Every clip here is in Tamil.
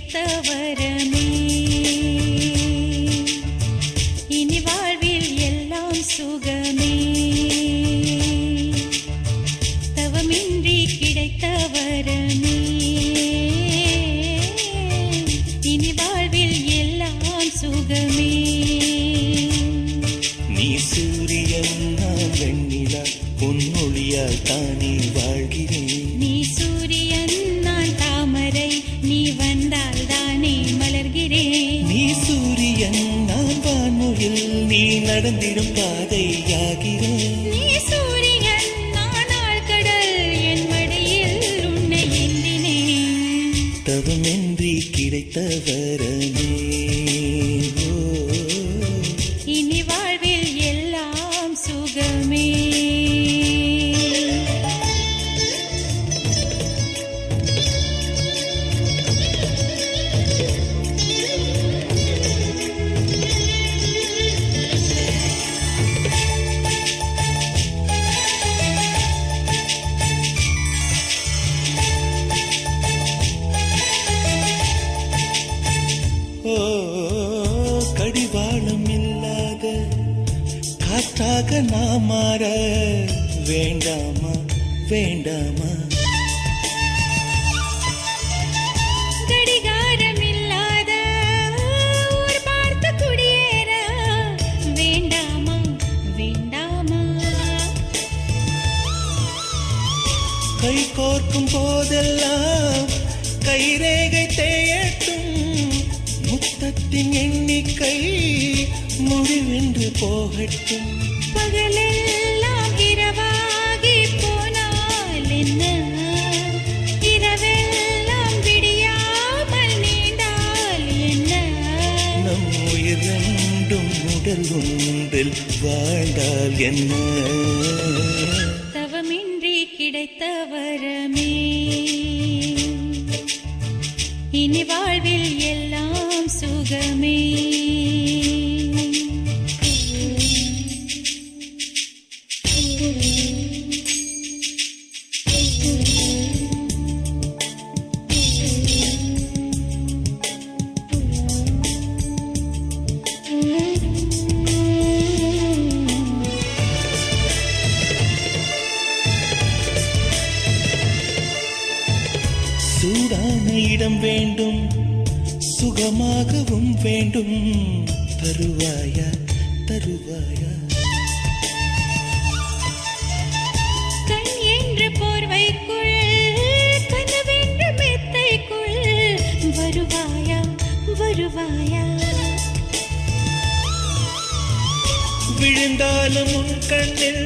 கிடைத்த வரமே இனி வாழ்வில் எல்லாம் சுகமே தவமின்றி கிடைத்த வரமே இனி வாழ்வில் எல்லாம் சுகமே நீ சூரியன் நான் வெண்ணிலா பொன்னொழியால் தானே வாழ்கிறேன் நீ சூரியன் நான் தாமரை நீ வந்தால் தானே மலர்கிறேன் நீ சூரியன் நான் வான்முகில் நீ நடந்திடும் பாதையாகிறேன் நீ சூரியன் நான் ஆழ்கடல் என் மடியில் உன்னை ஏந்தினேன் தவமின்றி கிடைத்த வரமே இனி வாழ்வில் எல்லாம் சுகமே கடிவாளம் இல்லாத காற்றாக நாம் மாற வேண்டாமா வேண்டாமா கடிகாரம் இல்லாத ஊர் பார்த்து குடியேற வேண்டாமா வேண்டாமா கை கோர்க்கும் போதெல்லாம் கைரேகை தேயட்டும் முத்தத்தின் எண்ணிக்கை முடிவென்று போகட்டும் பகலெல்லாம் இரவாகி போனால் என்ன இரவெல்லாம் விடியாமல் நீண்டால் என்ன நம் உயிர் ரெண்டும் உடல் ஒன்றில் வாழ்ந்தால் என்ன தவமின்றி கிடைத்த வரமே இனி வாழ்வில் எல்லாம் சுகமே சூடான இடம் வேண்டும் சுகமாகவும் வேண்டும் தருவாயா தருவாயா கண் என்ற போர்வைக்குள் கனவென்ற மெத்தைக்குள் வருவாயா வருவாயா விழுந்தாலும் உன் கண்ணில்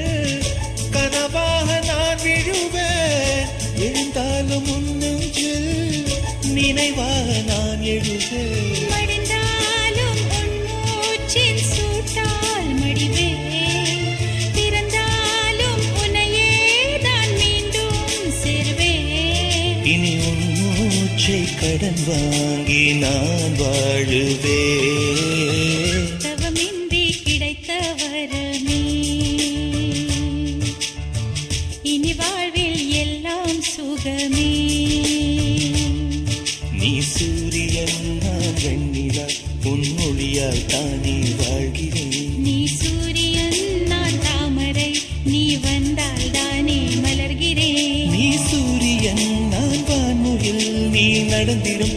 கனவாக நான் விழுவேன் எழுந்தாலும் உன் நெஞ்சில் நினைவாக நான் எழுவேன் மடிந்தாலும் உன் மூச்சின் சூட்டால் மடிவேன் பிறந்தாலும் உன்னையே நான் மீண்டும் சேர்வேன் இனி உன் மூச்சை கடன் வாங்கி நான் வாழுவேன் தவமின்றி கிடைத்த வரமே இனி வாழ்வில் எல்லாம் சுகமே நீ சூரியன் நான் வெண்ணிலா பொன்னொழியால் தானே வாழ்கிறேன் நீ சூரியன் நான் தாமரை நீ வந்தால் தானே மலர்கிறேன் நீ சூரியன் நான் வான்முகில் நீ நடந்திடும்